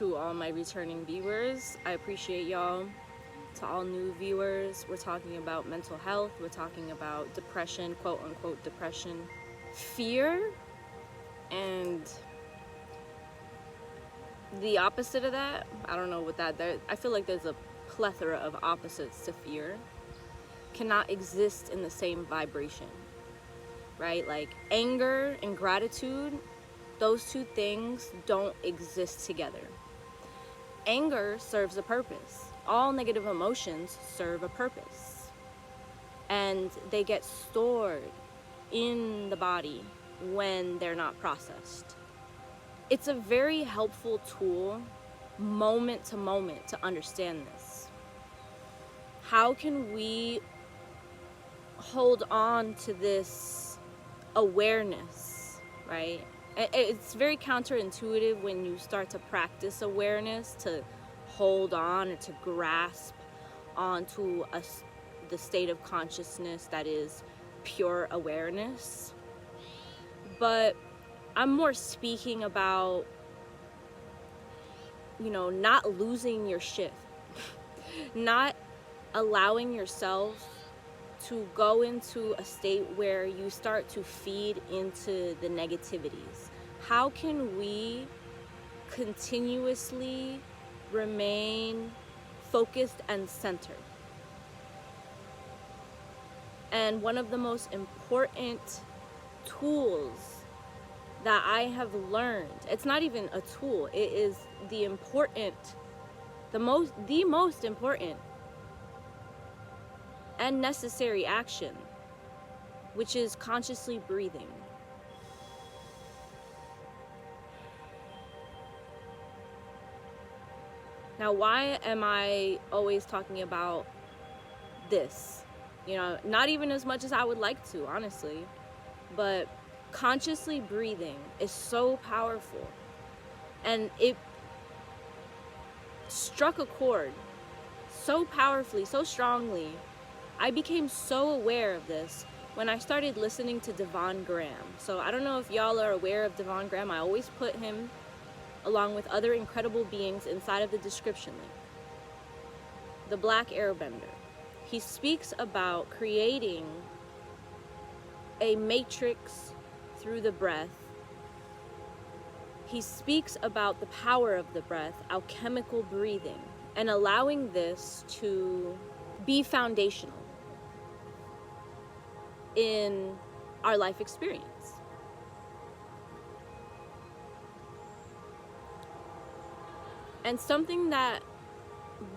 to all my returning viewers. I appreciate y'all. To all new viewers, we're talking about mental health. We're talking about depression, quote unquote depression, fear, and the opposite of that. I don't know what that, I feel like there's a plethora of opposites to fear, cannot exist in the same vibration, right? Like anger and gratitude, those two things don't exist together. Anger serves a purpose. All negative emotions serve a purpose. And they get stored in the body when they're not processed. It's a very helpful tool, moment to moment, to understand this. How can we hold on to this awareness, right? It's very counterintuitive when you start to practice awareness, to hold on or to grasp onto the state of consciousness that is pure awareness. But I'm more speaking about, not losing your shit, not allowing yourself to go into a state where you start to feed into the negativities. How can we continuously remain focused and centered? And one of the most important tools that I have learned, it's not even a tool, it is the most important and necessary action, which is consciously breathing. Now, why am I always talking about this? Not even as much as I would like to, honestly, but consciously breathing is so powerful, and it struck a chord so powerfully, so strongly. I became so aware of this when I started listening to Devon Graham. So I don't know if y'all are aware of Devon Graham. I always put him along with other incredible beings inside of the description link. The Black Airbender. He speaks about creating a matrix through the breath. He speaks about the power of the breath, alchemical breathing, and allowing this to be foundational in our life experience. And something that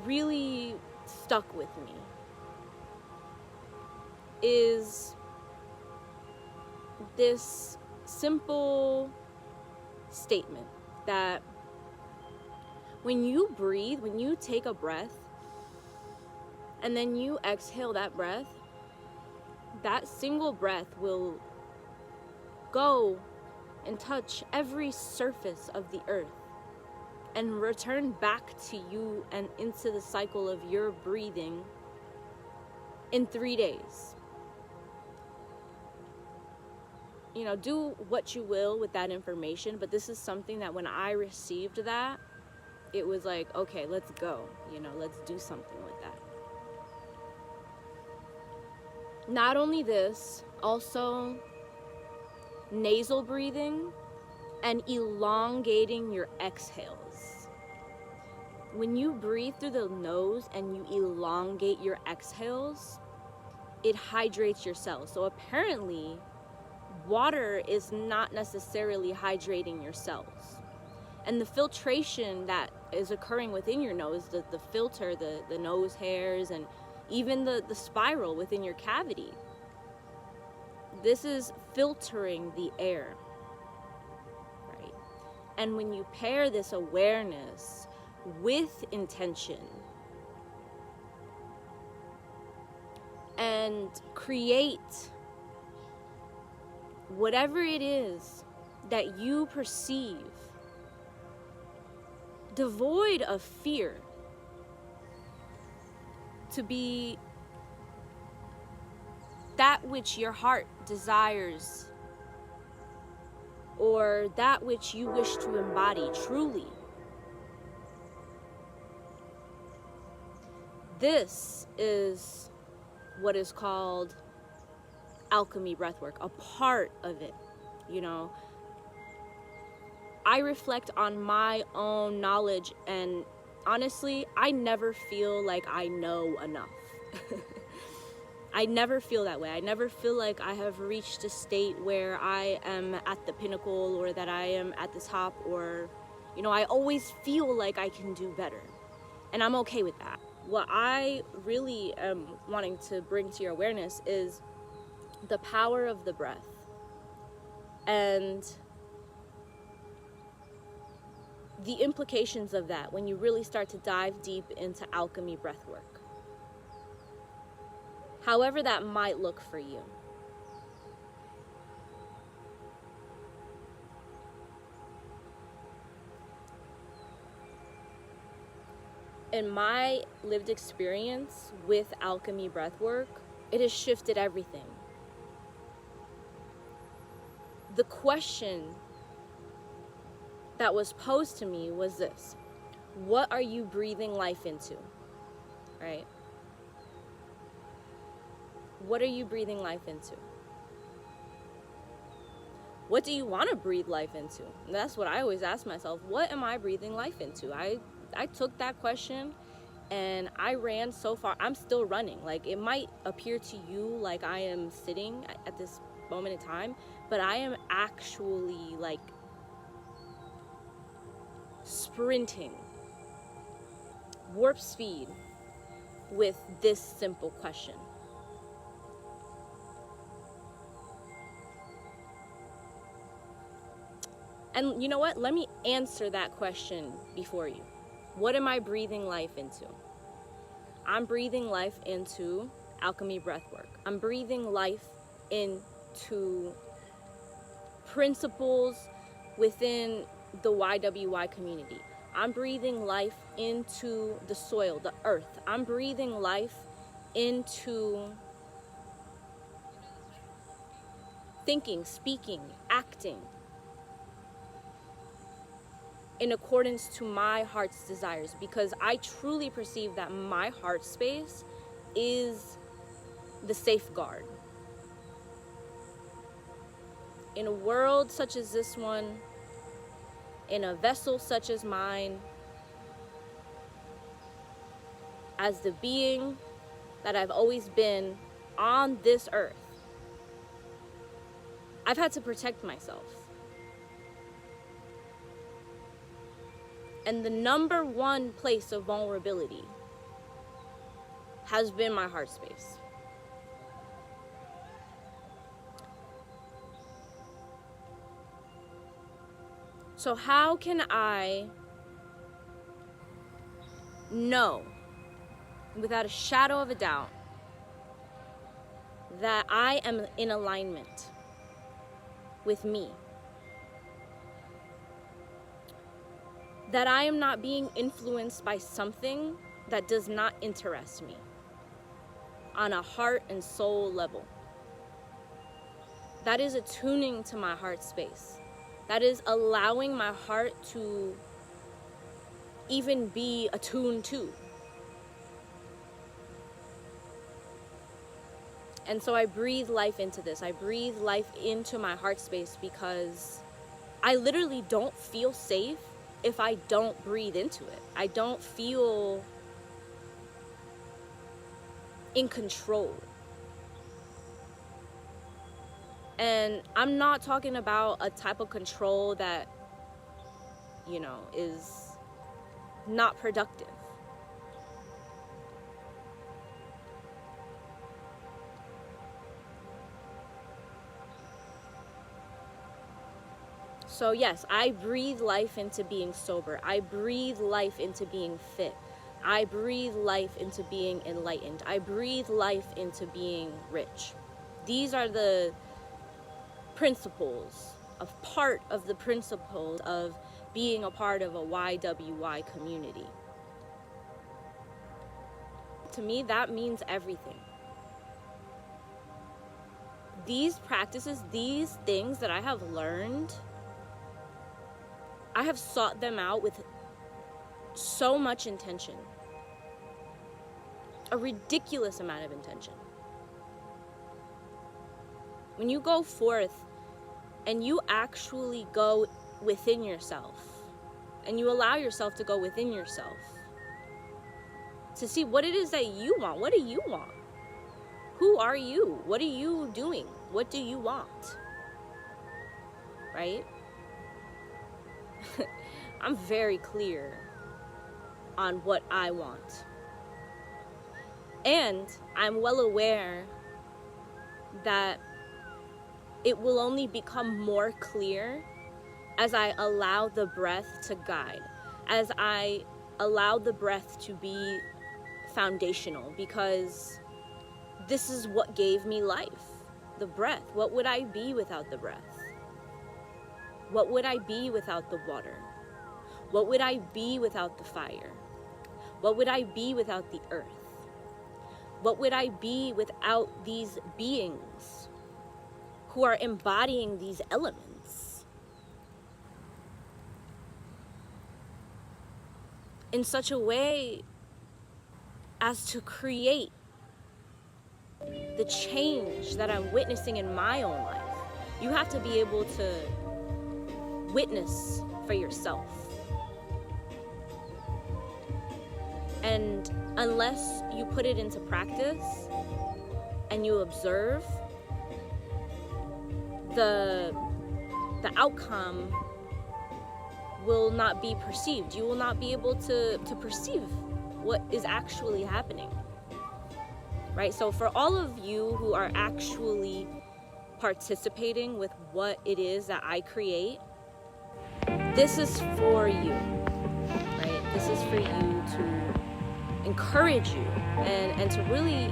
really stuck with me is this simple statement that when you breathe, when you take a breath, and then you exhale that breath, that single breath will go and touch every surface of the earth and return back to you and into the cycle of your breathing in 3 days. Do what you will with that information, but this is something that when I received that, it was like, okay, let's go, let's do something with that. Not only this, also nasal breathing and elongating your exhales. When you breathe through the nose and you elongate your exhales, it hydrates your cells. So apparently, water is not necessarily hydrating your cells. And the filtration that is occurring within your nose, the filter, the nose hairs, and even the spiral within your cavity, this is filtering the air, right? And when you pair this awareness with intention and create whatever it is that you perceive devoid of fear to be that which your heart desires, or that which you wish to embody truly, this is what is called alchemy breathwork, a part of it, you know. I reflect on my own knowledge, and honestly, I never feel like I know enough. I never feel that way. I never feel like I have reached a state where I am at the pinnacle, or that I am at the top, or, you know, I always feel like I can do better. And I'm okay with that. What I really am wanting to bring to your awareness is the power of the breath. And the implications of that when you really start to dive deep into alchemy breathwork. However that might look for you. In my lived experience with alchemy breathwork, it has shifted everything. The question that was posed to me was this: what are you breathing life into? Right? What are you breathing life into? What do you want to breathe life into? And that's what I always ask myself. What am I breathing life into? I took that question and I ran so far. I'm still running. Like, it might appear to you like I am sitting at this moment in time, but I am actually like sprinting warp speed with this simple question. And you know what? Let me answer that question before you. What am I breathing life into? I'm breathing life into alchemy breathwork. I'm breathing life into principles within the YWY community. I'm breathing life into the soil, the earth. I'm breathing life into thinking, speaking, acting in accordance to my heart's desires, because I truly perceive that my heart space is the safeguard. In a world such as this one, in a vessel such as mine, as the being that I've always been on this earth, I've had to protect myself. And the number one place of vulnerability has been my heart space. So how can I know without a shadow of a doubt that I am in alignment with me? That I am not being influenced by something that does not interest me on a heart and soul level. That is attuning to my heart space. That is allowing my heart to even be attuned to. And so I breathe life into this. I breathe life into my heart space, because I literally don't feel safe if I don't breathe into it. I don't feel in control. And I'm not talking about a type of control that, you know, is not productive. So yes, I breathe life into being sober. I breathe life into being fit. I breathe life into being enlightened. I breathe life into being rich. These are the principles, a part of the principles of being a part of a YWY community. To me, that means everything. These practices, these things that I have learned, I have sought them out with so much intention. a ridiculous amount of intention. When you go forth and you actually go within yourself, and you allow yourself to go within yourself to see what it is that you want. What do you want? Who are you? What are you doing? What do you want? Right? I'm very clear on what I want. And I'm well aware that it will only become more clear as I allow the breath to guide, as I allow the breath to be foundational, because this is what gave me life, the breath. What would I be without the breath? What would I be without the water? What would I be without the fire? What would I be without the earth? What would I be without these beings who are embodying these elements in such a way as to create the change that I'm witnessing in my own life? You have to be able to witness for yourself. And unless you put it into practice and you observe, the outcome will not be perceived. You will not be able to perceive what is actually happening. Right? So for all of you who are actually participating with what it is that I create, this is for you. Right? This is for you to encourage you and to really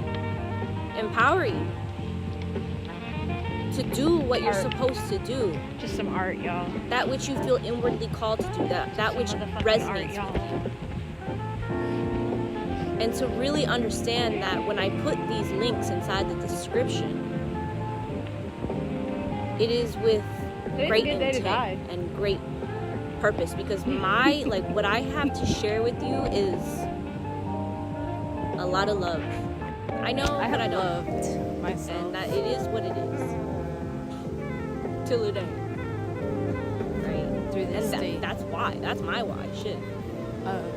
empower you to do what you're supposed to do. Just some art, y'all. That which you feel inwardly called to do, that which resonates with you. And to really understand that when I put these links inside the description, it is with great intent and great purpose, because my, like, what I have to share with you is a lot of love. I know that I don't, loved myself, and that it is what it is. Till it ain't. Right? Through this state. That's why. That's my why. Shit.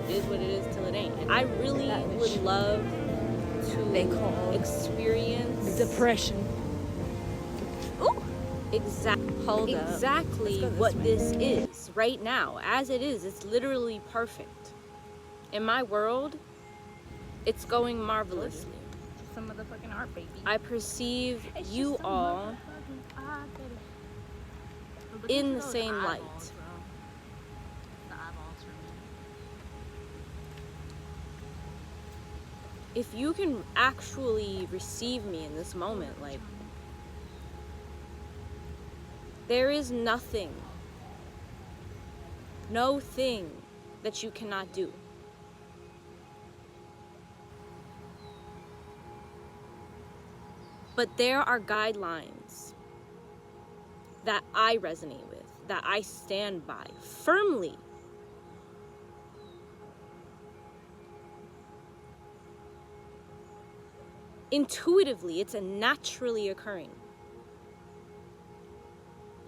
It is what it is till it ain't. And I really would love to experience depression. Ooh. Exactly what this is right now. As it is, it's literally perfect. In my world, it's going marvelously. Some motherfucking art, baby. I perceive you all in the same light. If you can actually receive me in this moment, like, there is nothing, no thing that you cannot do. But there are guidelines that I resonate with, that I stand by firmly. Intuitively, it's a naturally occurring.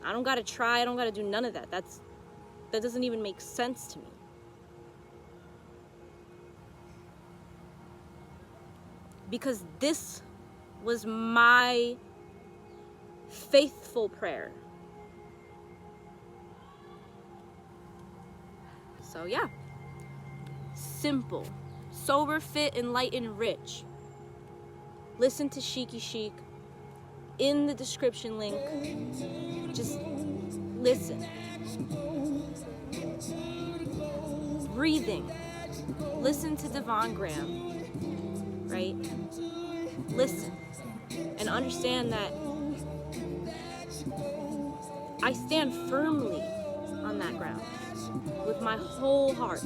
I don't gotta try, I don't gotta do none of that. That doesn't even make sense to me. Because this was my faithful prayer. So yeah, simple, sober, fit, enlightened, rich. Listen to Shiki Chic in the description link. Just listen. Breathing. Listen to Devon Graham, right? Listen and understand that I stand firmly on that ground with my whole heart.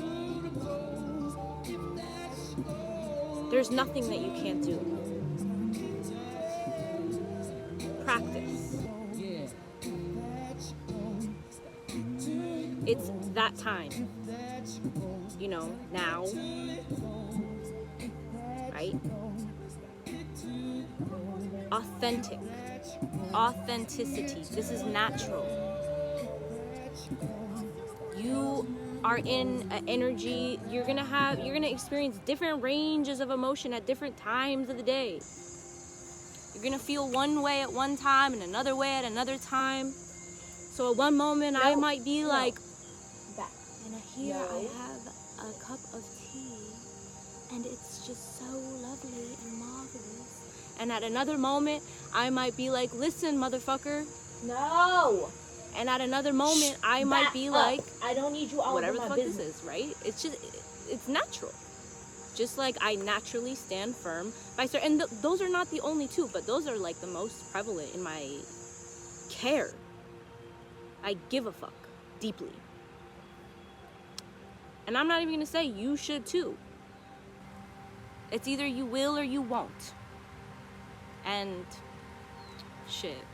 There's nothing that you can't do. Practice. It's that time. You know, now. right? Authentic. Authenticity. This is natural. You are in an energy, you're gonna experience different ranges of emotion at different times of the day. You're gonna feel one way at one time and another way at another time. So at one moment I might be like, and here I have a cup of tea and it's just so lovely and marvelous. And at another moment I might be like, listen, motherfucker. No. And at another moment I might be like, I don't need you all whatever over the my fuck business. this is, right? It's natural. Just like I naturally stand firm by certain, and those are not the only two, but those are like the most prevalent in my care. I give a fuck deeply. And I'm not even gonna say you should too. It's either you will or you won't. And shit,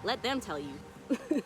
let them tell you.